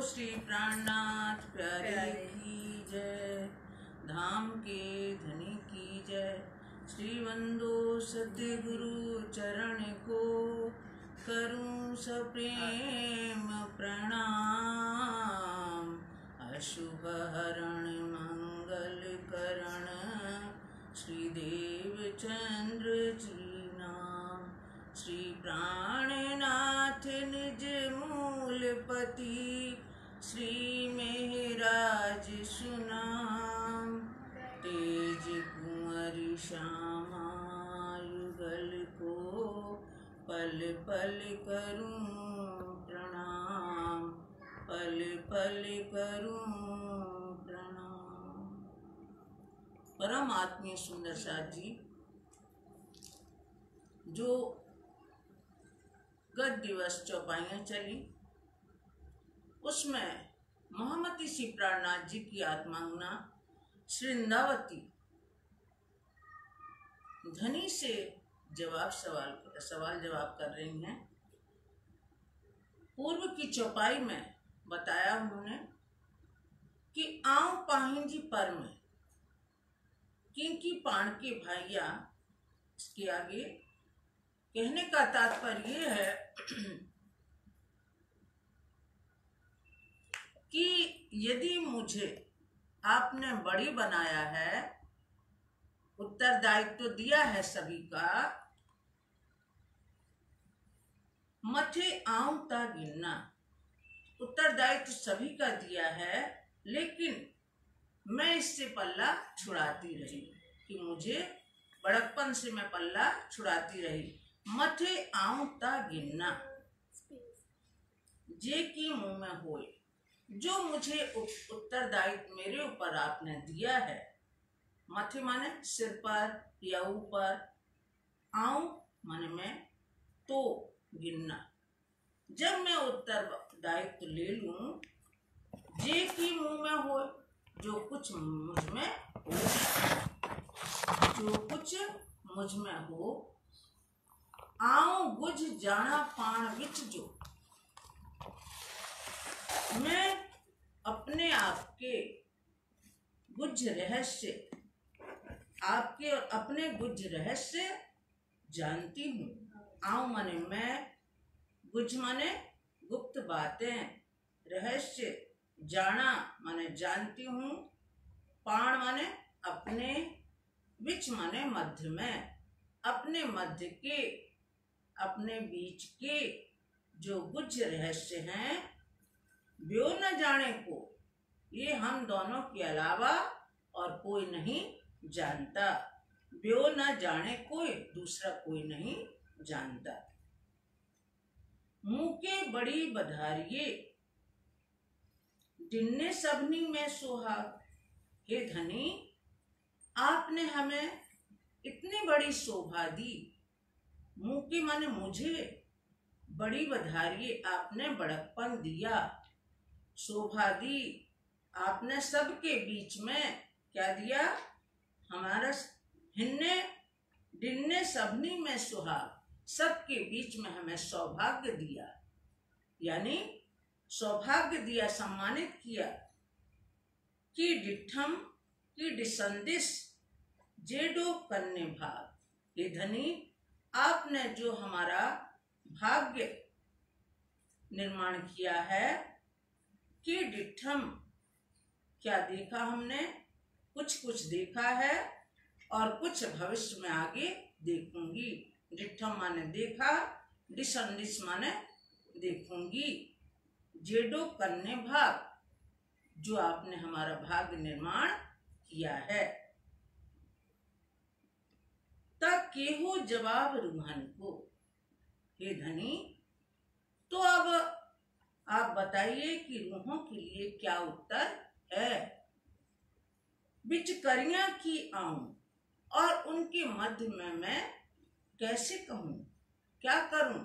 श्री प्राणनाथ प्यारे की जय, धाम के धनी की जय। श्री वंदो सद्गुरु चरण को, करूं सप्रेम प्रणाम। अशुभ हरण मंगल करण, श्री देव चंद्र जी नाम। श्री प्राणनाथ निज मूलपति, श्री मेहराज सुनाम। तेज कुंवर श्यामा युगल को, पल पल करूं प्रणाम, पल पल करूं प्रणाम। परम आत्मीय सुंदर साथ जी, जो गत दिवस चौपाइयाँ चली, उसमें महामती श्री प्राणनाथ जी की आत्मांगना श्रृंदावती धनी से सवाल जवाब कर रही हैं। पूर्व की चौपाई में बताया उन्होंने कि आऊं पाहिन जी पर में, किंकी पाण के भाइया। इसके आगे कहने का तात्पर्य यह है कि यदि मुझे आपने बड़ी बनाया है, उत्तरदायित्व दिया है सभी का, मथे आऊं ता गिनना। उत्तरदायित्व सभी का दिया है, लेकिन मैं इससे पल्ला छुड़ाती रही कि मुझे बड़प्पन से मैं पल्ला छुड़ाती रही। मथे आऊं ता गिनना, जे की मुंह में होए। जो मुझे उत्तरदायित्व मेरे ऊपर आपने दिया है, मथे माने सिर पर या ऊपर, आऊं माने मैं, तो गिनना। जब मैं उत्तरदायित्व ले लूं, जे की मुंह में हो, जो कुछ मुझ में हो, जो कुछ मुझ में हो। आऊं गुझ जाना पाण विच जो, मैं अपने आप के गुझ रहस्य, आपके अपने गुझ रहस्य जानती हूँ। आऊं माने मैं, गुझ माने गुप्त बातें, रहस्य, जाना माने जानती हूँ, पाण माने अपने, विच माने मध्य में, अपने मध्य के, अपने बीच के जो गुझ रहस्य हैं, ब्यो न जाने को, ये हम दोनों के अलावा और कोई नहीं जानता। ब्यो न जाने कोई, दूसरा कोई नहीं जानता। मुँह के बड़ी बधारिये, जिनने सबनी में सुहाग। हे धनी, आपने हमें इतनी बड़ी शोभा दी। मुँह की माने मुझे, बड़ी बधारिये, आपने बड़प्पन दिया, शोभा दी। आपने सबके बीच में क्या दिया? हमारा हिन्ने डिन्ने सबनी में सुहाग, सबके बीच में हमें सौभाग्य दिया, यानी सौभाग्य दिया, सम्मानित किया। कि डिठम की डिसंदिस जेडो कन्ने भाग। ये धनी, आपने जो हमारा भाग्य निर्माण किया है, कि डिठम क्या देखा हमने, कुछ कुछ देखा है और कुछ भविष्य में आगे देखूंगी। डिठम माने देखा, डिसंदिस माने देखूंगी। जेडो कन्ने भाग, जो आपने हमारा भाग्य निर्माण किया है। तब केहो जवाब रूहान को। हे धनी, तो अब आप बताइए कि रूहों के लिए क्या उत्तर है। बिच करिया की आऊं, और उनके मध्य में मैं कैसे कहूं, क्या करूं।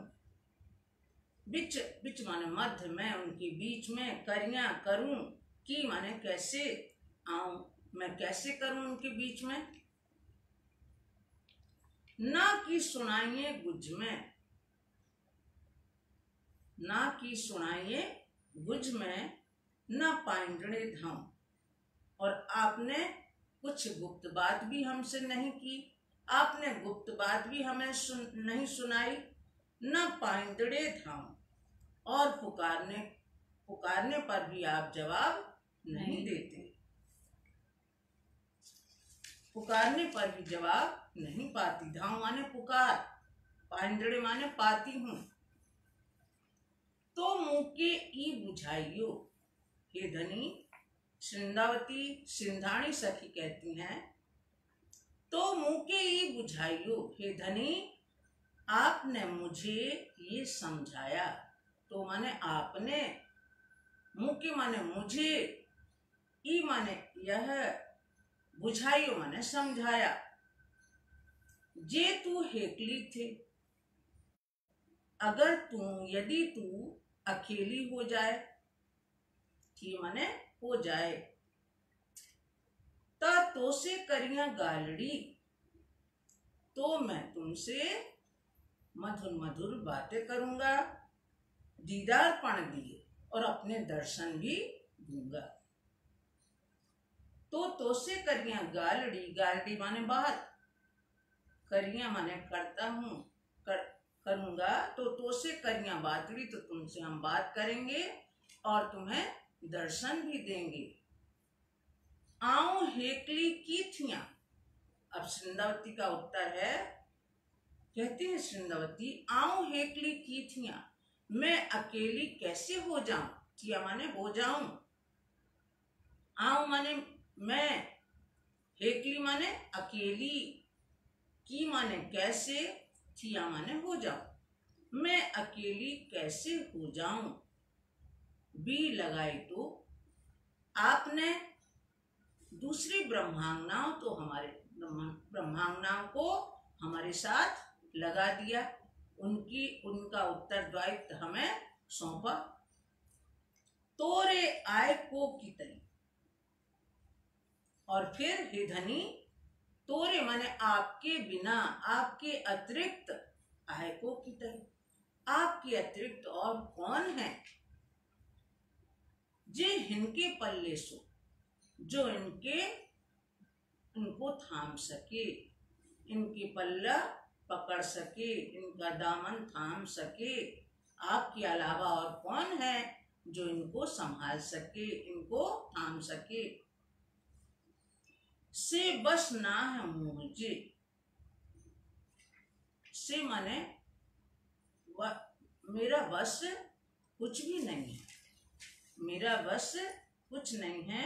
बिच, बिच माने मध्य में, उनके बीच में, करिया करूं, की माने कैसे, आऊं मैं कैसे करूं उनके बीच में। ना की सुनाइए गुझ में, ना की सुनाइए गुझ में, न पाइंडड़े धाम। और आपने कुछ गुप्त बात भी हमसे नहीं की, आपने गुप्त बात भी हमें नहीं सुनाई। न पाइंडड़े धाम, और पुकारने पर भी आप जवाब नहीं देते, पुकारने पर भी जवाब नहीं पाती। धाम माने पुकार, पाइंडड़े माने पाती हूँ। तो मुँह के ई बुझाइयो, हे धनी। सिंधावती सिंधाणी सखी कहती हैं, तो मुँह के ई बुझाइयो, हे धनी, आपने मुझे ये समझाया। तो माने आपने, मुँह के माने मुझे, ई माने यह, बुझाइयो माने समझाया। जे तू हेकली थे, अगर तू, यदि तू अकेली हो जाए, थी माने हो जाए, तो से करिया गालड़ी, तो मैं तुमसे मधुर मधुर बातें करूंगा, दीदार पण दिए और अपने दर्शन भी दूंगा। तो से करिया गालड़ी, गालड़ी माने बात, करिया माने करता हूँ, करूंगा। तो से करिया बातड़ी, तो तुमसे हम बात करेंगे और तुम्हें दर्शन भी देंगे। आऊं हेकली की थिया। अब सिंधावती का उत्तर है, कहती है सिंधावती, आऊं हेकली की थिया, मैं अकेली कैसे हो जाऊं। थिया माने हो जाऊं, आऊं माने मैं, हेकली माने अकेली, की माने कैसे, थिया माने हो जाऊं, मैं अकेली कैसे हो जाऊं। बी लगाई तो आपने दूसरी ब्रह्मांगनाओं, तो हमारे ब्रह्मांगनाओं को हमारे साथ लगा दिया, उनका उत्तरदायित्व हमें सौंपा। तोरे आय को की तरी, और फिर हे धनी, तोरे माने आपके बिना, आपके अतिरिक्त, आय को की तरी, आपके अतिरिक्त और कौन है। जे हिनके पल्ले सो, जो इनको थाम सके, इनके पल्ला पकड़ सके, इनका दामन थाम सके। आपके अलावा और कौन है जो इनको संभाल सके, इनको थाम सके। से बस ना है मुझे, से माने मेरा बस कुछ भी नहीं है, मेरा बस कुछ नहीं है।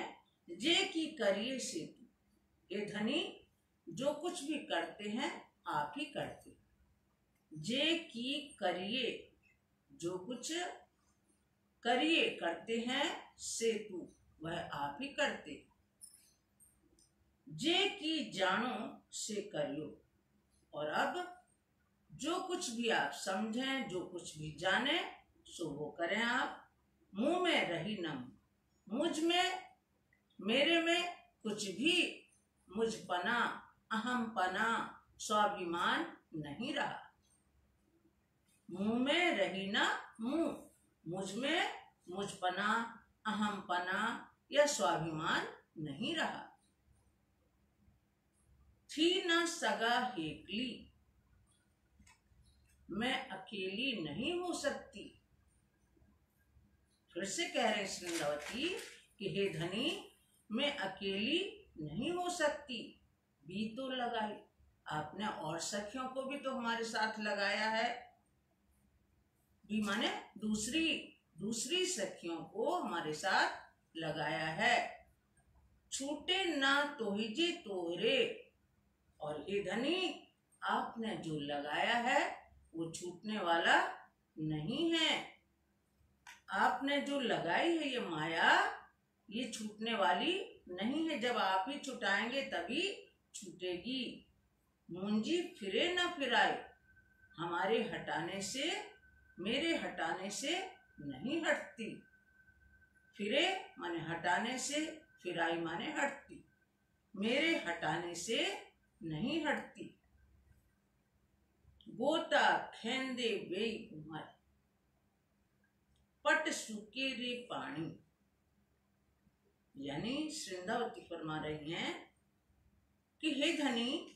जे की करिए से तू, ये धनी, जो कुछ भी करते हैं आप ही करते। जे की करिए, जो कुछ करिए करते हैं, से तू, वह आप ही करते। जे की जानो से करियो, और अब जो कुछ भी आप समझें, जो कुछ भी जाने, सो वो करें आप। मुंह में रही न, मुझ में, मेरे में कुछ भी मुझपना, अहमपना, स्वाभिमान नहीं रहा। मुंह में रही ना मुंह, मुझ में मुझपना, अहमपना या स्वाभिमान नहीं रहा। थी न सगा हेकली, मैं अकेली नहीं हो सकती। फिर से कह रहे सिंधावती कि हे धनी, मैं अकेली नहीं हो सकती। भी तो लगाई आपने, और सखियों को भी तो हमारे साथ लगाया है। भी माने दूसरी सखियों को हमारे साथ लगाया है। छूटे ना तोहिजे तोहरे, और हे धनी, आपने जो लगाया है वो छूटने वाला नहीं है। आपने जो लगाई है ये माया, ये छूटने वाली नहीं है। जब आप ही छुटाएंगे तभी छूटेगी। मुंजी फिरे न फिराए, हमारे हटाने से, मेरे हटाने से नहीं हटती। फिरे माने हटाने से, फिराई माने हटती, मेरे हटाने से नहीं हटती। गोता खेंदे बेई उमर, पट सूके रे पानी, यानी श्रृंदावती फरमा रही हैं कि हे धनी,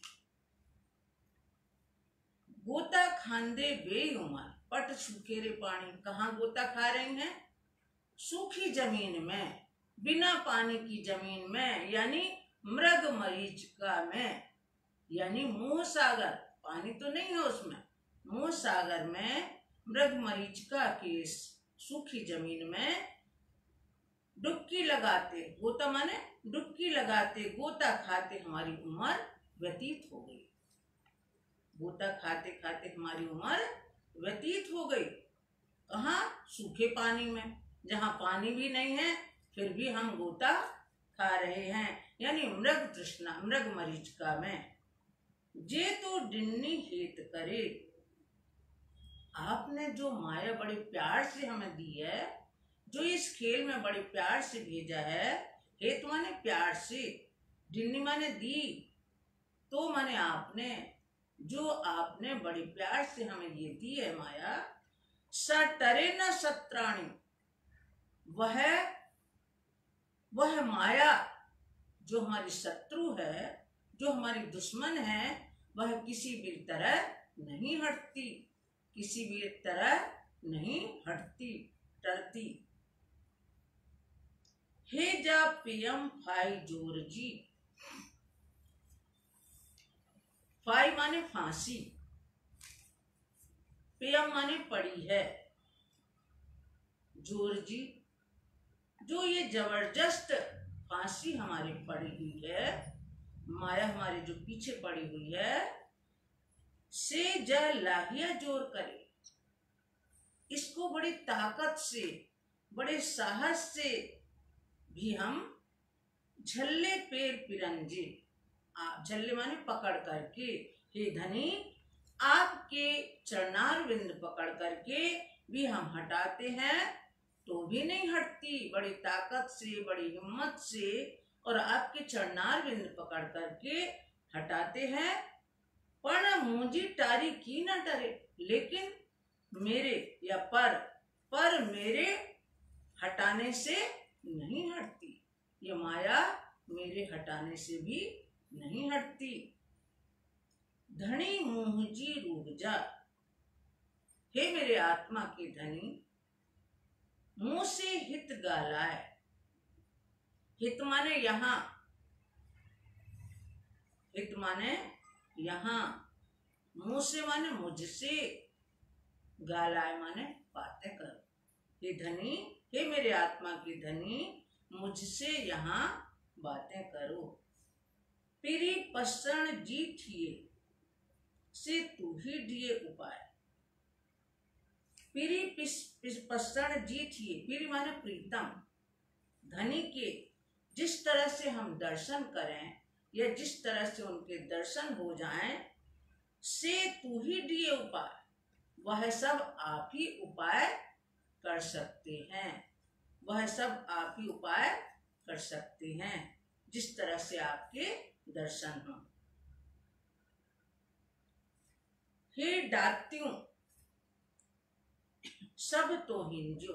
गोता खांदे बेउमर पट सूखे रे पानी। कहाँ गोता खा रही हैं? सूखी जमीन में, बिना पानी की जमीन में, यानी मृग मरीचिका में, यानी मुंह सागर। पानी तो नहीं है उसमें, मुंह सागर में मृग मरीचिका की सूखी जमीन में डुबकी लगाते, गोता माने डुबकी लगाते, गोता खाते हमारी उम्र व्यतीत हो गई। गोता खाते खाते हमारी उम्र व्यतीत हो गई। कहाँ? सूखे पानी में, जहाँ पानी भी नहीं है फिर भी हम गोता खा रहे हैं, यानी मृग तृष्णा, मृग मरीचिका में। जे तो डिन्नी हेत करे। आपने जो माया बड़े प्यार से हमें दी है, जो इस खेल में बड़े प्यार से भेजा है, हेत माने प्यार से, डिन्नी माने दी, तो माने आपने, जो आपने बड़े प्यार से हमें ये दी है माया, सटरे न सत्राणी, वह माया जो हमारी शत्रु है, जो हमारी दुश्मन है, वह किसी भी तरह नहीं हटती, किसी भी तरह नहीं हटती, डरती। हे जा पियम फाई जोर जी। फाई माने फांसी, पियम माने पड़ी है, जोर जी, जो ये जबरदस्त फांसी हमारी पड़ी हुई है, माया हमारे जो पीछे पड़ी हुई है, से जा लाहिया जोर करे। इसको बड़ी ताकत से, बड़े साहस से भी हम झल्ले पेर पिरंजे, आप झल्ले माने पकड़ करके, हे धनी, आपके चरणारविंद पकड़ करके भी हम हटाते हैं तो भी नहीं हटती, बड़ी ताकत से, बड़ी हिम्मत से, और आपके चरणारविंद पकड़ करके हटाते हैं। पर मुझी टारी की न डरे, लेकिन मेरे या पर मेरे हटाने से नहीं हटती, ये माया मेरे हटाने से भी नहीं हटती। धनी मुहजी रूप जा। हे मेरे आत्मा के धनी, मुंह से हित गालाए। हित माने यहाँ, हित माने यहाँ, मुंह से माने मुझसे, गालाए माने बातें करो। हे धनी, हे मेरे आत्मा के धनी, मुझसे यहाँ बातें करो। पीरी पसण जी थिए से तू ही दिए उपाय। पीरी पसण जी थिए, पीरी माने प्रीतम, धनी के जिस तरह से हम दर्शन करें या जिस तरह से उनके दर्शन हो जाएं, से तू ही दिए उपाय, वह सब आप ही उपाय कर सकते हैं, वह सब आप ही उपाय कर सकते हैं, जिस तरह से आपके दर्शन हो। हे दात्यों सब तो हिंजो।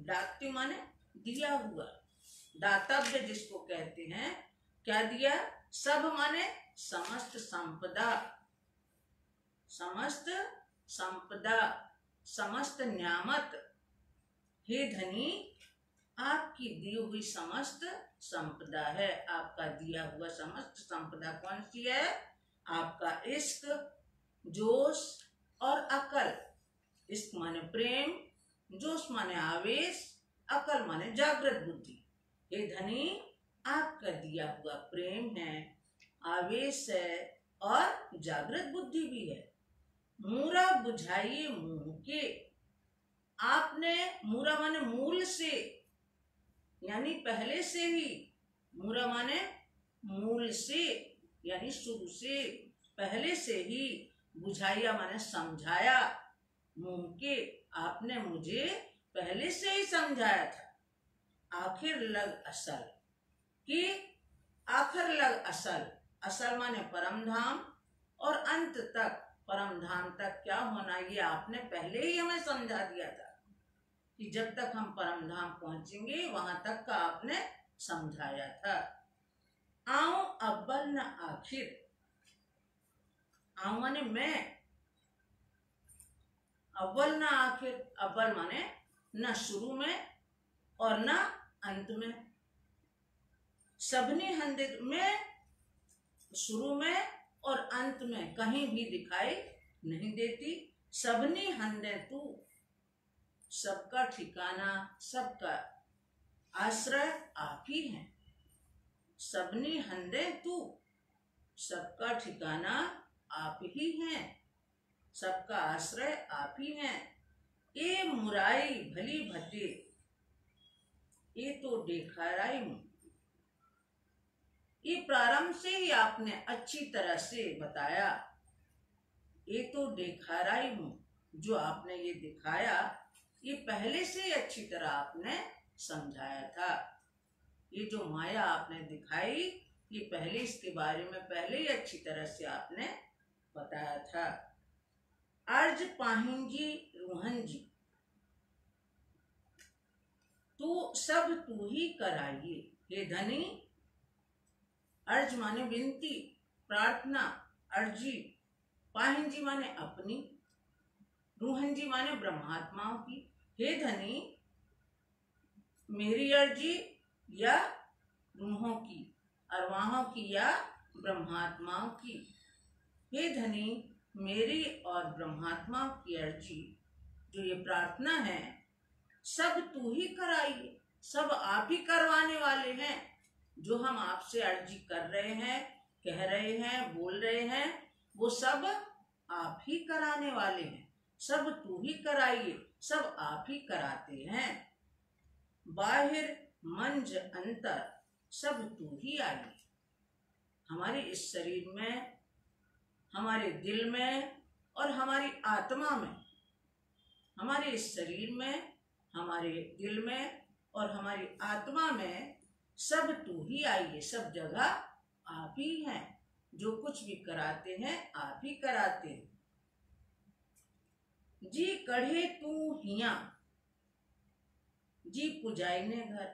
दात्यों माने दिया हुआ, दातव्य जिसको कहते हैं, क्या दिया? सब माने समस्त संपदा, समस्त संपदा, समस्त न्यामत। हे धनी, आपकी दी हुई समस्त संपदा है, आपका दिया हुआ समस्त संपदा कौन सी है? आपका इश्क, जोश और अकल। इश्क माने प्रेम, जोश माने आवेश, अकल माने जागृत बुद्धि। हे धनी, आपका दिया हुआ प्रेम है, आवेश है और जागृत बुद्धि भी है। मूरा बुझाइए मुंह के। आपने, मूरा माने मूल से, यानी पहले से ही, मूरा माने मूल से, यानी शुरू से, पहले से ही, बुझाइया माने समझाया, मुंह के, आपने मुझे पहले से ही समझाया था। आखिर लग असल कि, आखिर लग असल, असल माने परम धाम, और अंत तक, परम धाम तक क्या होना, ये आपने पहले ही हमें समझा दिया था। कि जब तक हम परम धाम पहुंचेंगे वहां तक का आपने समझाया था। आऊं अव्वल न आखिर, आऊं माने मैं, अव्वल न आखिर, अव्वल माने न शुरू में और न अंत में। सबनी हंदे में शुरू में और अंत में कहीं भी दिखाई नहीं देती। सबनी हंदे तू, सबका ठिकाना, सबका आश्रय आप ही है। सबनी हंदे तू, सबका ठिकाना आप ही हैं, सबका आश्रय आप ही हैं। ए मुराई भली भटे, ये तो देखाराई हूं। ये प्रारंभ से ही आपने अच्छी तरह से बताया। ये तो देखाराई हूं, जो आपने ये दिखाया ये पहले से ही अच्छी तरह आपने समझाया था। ये जो माया आपने दिखाई ये पहले इसके बारे में पहले ही अच्छी तरह से आपने बताया था। अर्ज पाहिंजी रूहन जी, तू सब तू ही कराइए हे धनी। अर्ज माने विनती, प्रार्थना, अर्जी। पाहिन जी माने अपनी, रूहन जी माने ब्रह्मात्माओं की। हे धनी, मेरी अर्जी या रूहों की, अरवाहों की या ब्रह्मात्माओं की। हे धनी, मेरी और ब्रह्मात्माओं की अर्जी जो ये प्रार्थना है सब तू ही कराइए। सब आप ही करवाने वाले हैं। जो हम आपसे अर्जी कर रहे हैं, कह रहे हैं, बोल रहे हैं, वो सब आप ही कराने वाले हैं। सब तू ही कराइए, सब आप ही कराते हैं। बाहिर मंज अंतर सब तू ही आइए। हमारे इस शरीर में, हमारे दिल में और हमारी आत्मा में, हमारे इस शरीर में, हमारे दिल में और हमारी आत्मा में सब तू ही आइए। सब जगह आप ही हैं। जो कुछ भी कराते हैं आप ही कराते हैं। जी कढ़े तू हिया, जी पुजाई ने घर।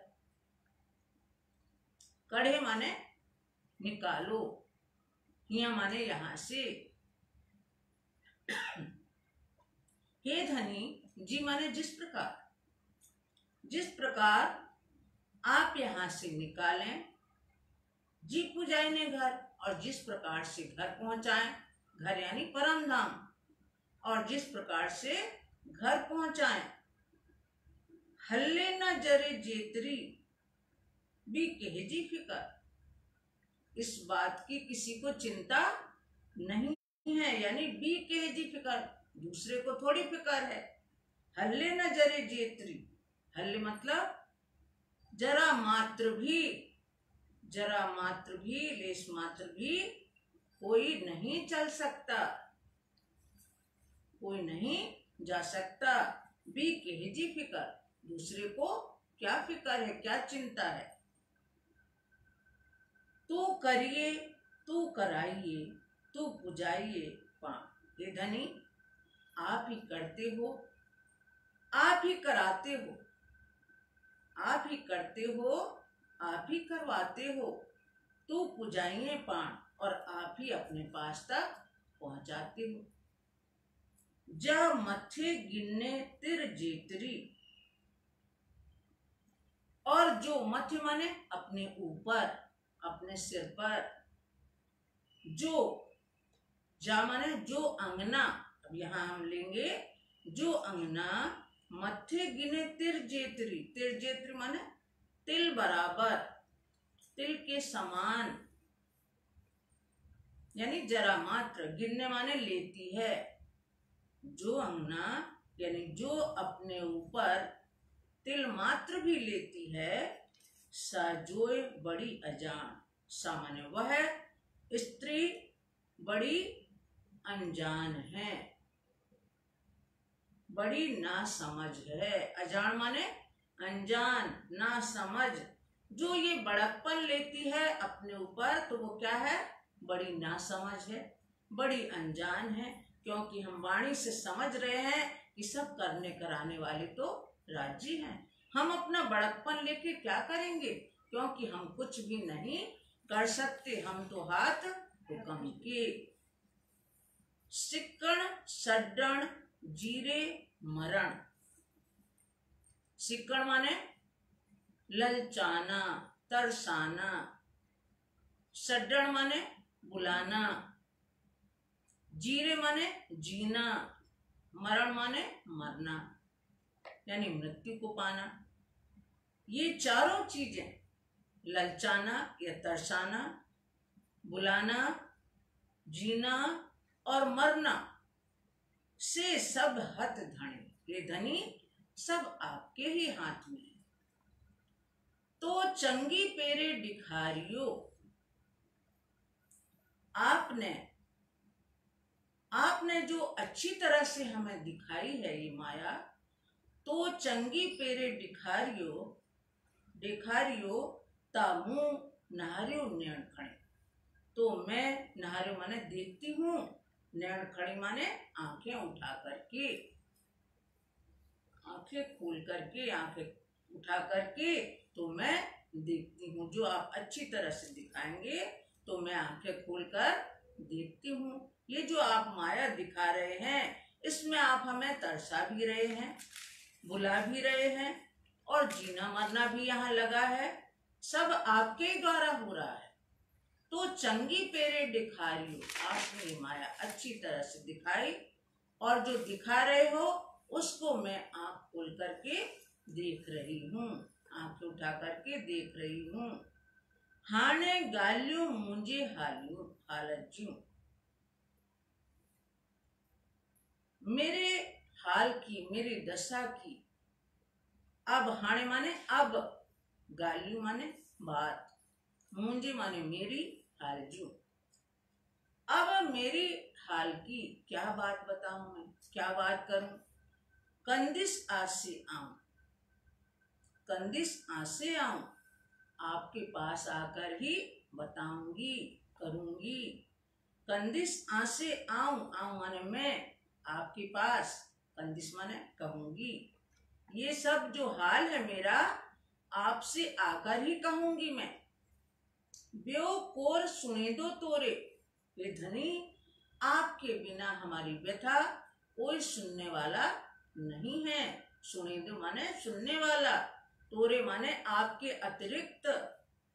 कढ़े माने निकालो, हिया माने यहां से। हे धनी, जी माने जिस प्रकार, जिस प्रकार आप यहां से निकालें। जी पुजाई ने घर, और जिस प्रकार से घर पहुंचाएं। घर यानी परम धाम, और जिस प्रकार से घर पहुंचाएं। हल्ले न जरे जेतरी भी कहेजी फिकर। इस बात की किसी को चिंता नहीं है, यानी बी कहेजी फिकर, दूसरे को थोड़ी फिकर है। हल्ले न जरे जेतरी, हल्ले मतलब जरा मात्र भी, जरा मात्र भी, लेश मात्र भी कोई नहीं चल सकता, कोई नहीं जा सकता। बी कहेजी फिकर, दूसरे को क्या फिकर है, क्या चिंता है। तू करिए, तू कराइए, तू पुजाइए पान। हे धनी, आप ही करते हो, आप ही कराते हो, आप ही करते हो, आप ही करवाते हो। तू पुजाइए पान, और आप ही अपने पास तक पहुंचाते हो। जा मथे गिनने तिर जेतरी, और जो मथे माने अपने ऊपर, अपने सिर पर। जो जा माने जो अंगना, अब यहाँ हम लेंगे जो अंगना। मथे गिने तिर जेतरी, तिर जेतरी माने तिल बराबर, तिल के समान, यानी जरा मात्र। गिनने माने लेती है। जो अंगना यानी जो अपने ऊपर तिल मात्र भी लेती है। साजोय बड़ी अजान, सामान्य वह स्त्री बड़ी अनजान है, बड़ी नासमझ है। अजान माने अनजान, नासमझ। जो ये बड़प्पन लेती है अपने ऊपर तो वो क्या है, बड़ी नासमझ है, बड़ी अनजान है। क्योंकि हम वाणी से समझ रहे हैं कि सब करने कराने वाले तो राजी हैं। हम अपना बड़कपन लेके क्या करेंगे, क्योंकि हम कुछ भी नहीं कर सकते, हम तो हाथ हुक्म के। सिक्कण सड्डण जीरे मरण। सिक्कण माने ललचाना, तरसाना। सड्डण माने बुलाना। जीरे माने जीना। मरण माने मरना, यानी मृत्यु को पाना। ये चारों चीजें, ललचाना या तरसाना, बुलाना, जीना और मरना, से सब हत धनी, ये धनी सब आपके ही हाथ में है। तो चंगी पेरे दिखारियो, आपने जो अच्छी तरह से हमें दिखाई है ये माया, तो चंगी पेरे दिखारियो तामू नहारियो नैण खड़े। तो मैं नहारियो माने देखती हूँ, नैण खड़ी माने आंखें उठा करके, आंखें खोल करके, आंखें उठा करके तो मैं देखती हूँ। जो आप अच्छी तरह से दिखाएंगे तो मैं आंखें खोलकर देखती हूँ। ये जो आप माया दिखा रहे हैं, इसमें आप हमें तरसा भी रहे हैं, बुला भी रहे हैं, और जीना मरना भी यहाँ लगा है, सब आपके ही द्वारा हो रहा है। तो चंगी पेरे दिखारियो, आपने ये माया अच्छी तरह से दिखाई, और जो दिखा रहे हो उसको मैं आंख खोल करके देख रही हूँ, आंख उठा करके देख रही हूँ। हाने गालियों मुझे हालियों हालज्यों, मेरे हाल की, मेरी दशा की। अब हाने माने अब, गालियों माने बात, मुझे माने मेरी, हालज्यों अब मेरी हाल की क्या बात बताऊं मैं, क्या बात करूं। कंदिस आसे आऊं, कंदिस आसे आऊं, आपके पास आकर ही बताऊंगी, करूंगी। कंदिस आसे आऊं, आऊं माने मैं आपके पास, कंदिस माने कहूंगी। ये सब जो हाल है मेरा, आपसे आकर ही कहूंगी मैं। ब्यो कोर सुने दो तोरे, ये धनी आपके बिना हमारी व्यथा कोई सुनने वाला नहीं है। सुने दो माने सुनने वाला, तोरे माने आपके अतिरिक्त,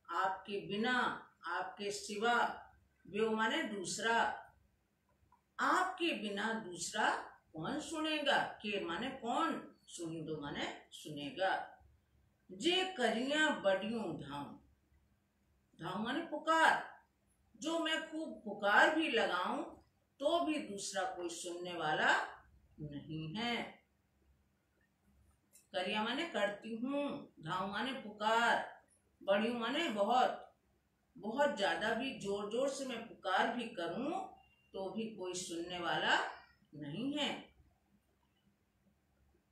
आपके बिना, आपके सिवा। ब्यो माने दूसरा, आपके बिना दूसरा कौन सुनेगा। के माने कौन, सुनी दो माने सुनेगा। जे करिया बड़ियों धाम, धाम माने पुकार, जो मैं खूब पुकार भी लगाऊं तो भी दूसरा कोई सुनने वाला नहीं है। करिया माने करती हूँ, धाम माने पुकार, बड़ी माने बहुत, बहुत ज्यादा भी जोर जोर से मैं पुकार भी करूं तो भी कोई सुनने वाला नहीं है।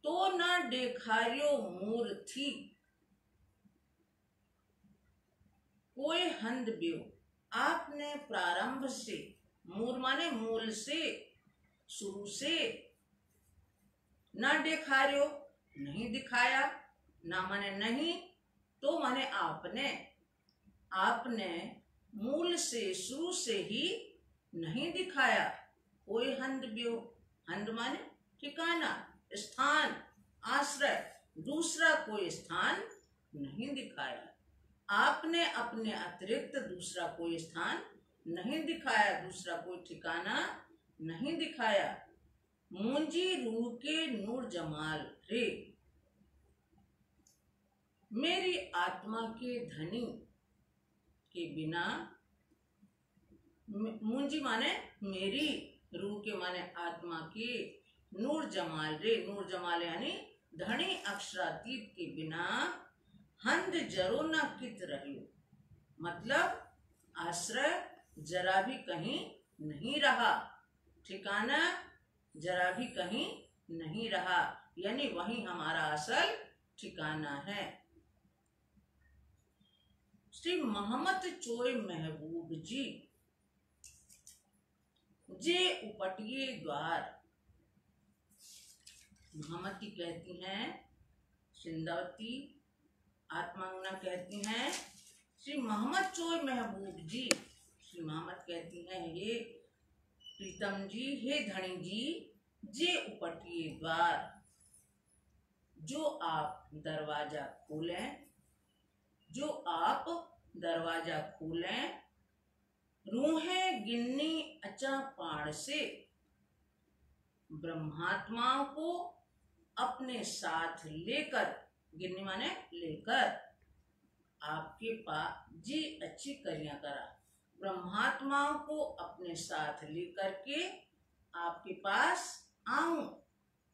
तो न देखारियो मूर्ति, कोई हंद ब्यो, आपने प्रारंभ से, मूल माने मूल से, शुरू से, न दिखारियो नहीं दिखाया, ना माने नहीं, तो माने आपने, आपने मूल से, शुरू से ही नहीं दिखाया। कोई हंद ब्यो, हंद माने ठिकाना, स्थान, आश्रय, दूसरा कोई स्थान नहीं दिखाया। आपने अपने अतिरिक्त दूसरा कोई स्थान नहीं दिखाया, दूसरा कोई ठिकाना नहीं दिखाया। मुंजी रूह के नूर जमाल रे, मेरी आत्मा के धनी के बिना, मुंजी माने मेरी, रूह के माने आत्मा की, नूर जमाल रे, नूर जमाल यानी धनी अक्षरातीत के बिना, हंद जरो न कित रहियो, मतलब आश्रय जरा भी कहीं नहीं रहा, ठिकाना जरा भी कहीं नहीं रहा, यानी वही हमारा असल ठिकाना है। श्री मोहम्मद चोय महबूब जी, जे उपटिये द्वार, महामती कहती हैं सिंधावती आत्मांगना कहती हैं, श्री मोहम्मद चोय महबूब जी, श्री मोहम्मद कहती हैं, हे प्रीतम जी, हे धनी जी, जे उपटिए द्वार, जो आप दरवाजा खोलें, जो आप दरवाजा खोलें, रूहें गिन्नी अचा पाण से, ब्रह्मात्माओं को अपने साथ लेकर, गिन्नी माने लेकर, आपके पास जी अच्छी करियां करा, ब्रह्मात्माओं को अपने साथ लेकर के आपके पास आऊं,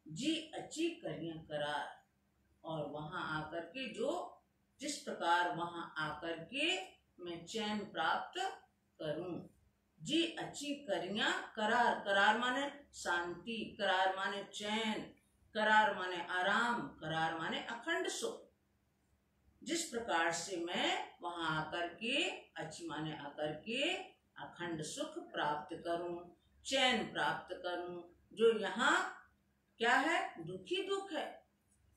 जी अच्छी करियां करा, और वहां आकर के जो जिस प्रकार वहां आकर के मैं चैन प्राप्त करूं, जी अच्छी करियां करार, करार माने शांति, करार माने चैन, करार माने आराम, करार माने अखंड सुख, जिस प्रकार से मैं वहां आकर के अच्छी माने आकर के अखंड सुख प्राप्त करूं, चैन प्राप्त करूं, जो यहाँ क्या है, दुखी दुख है,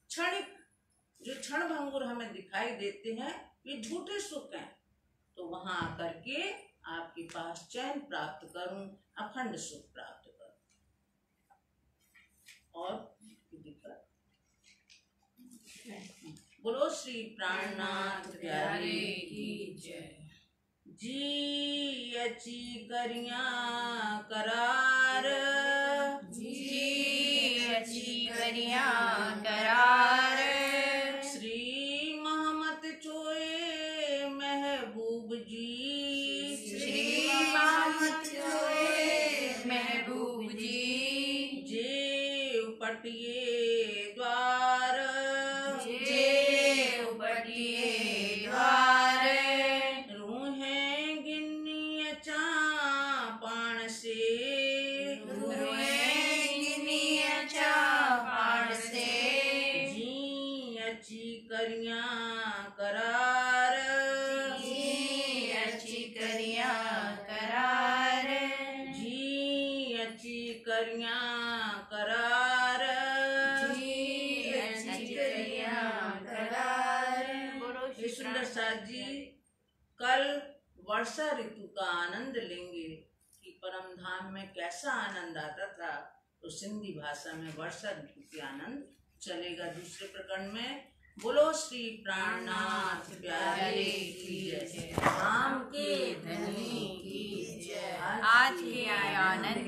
क्षणिक, जो क्षण भंगुर हमें दिखाई देते हैं, ये झूठे सुख हैं, तो वहां आकर के आपके पास चैन प्राप्त करूं, अखंड सुख प्राप्त करूं। और बोलो श्री प्राणनाथ प्यारे की जय। जी अच्छी करियां करार, जी अच्छी करियां करार, श्री मोहम्मद चोए महबूब जी, श्री मोहम्मद चोए महबूब जी, जे उपटिए द्वार, जे उपटिए द्वार, रूहें गिन्नी अचा पाण से, रूहें गिन्नी अचा पाण से, जी अच्छी करियां करार, जी अच्छी करियां करार, जी अच्छी करियां करार, जी अच्छी करियां करार। बोलो ये सुंदर साथ जी कल वर्षा ऋतु का आनंद लेंगे कि परम धाम में कैसा आनंद आता था, तो सिंधी भाषा में वर्षा ऋतु के आनंद चलेगा दूसरे प्रकरण में। बोलो श्री प्राणनाथ प्यारे की जय, धाम के धनी की जय, आज के आनंद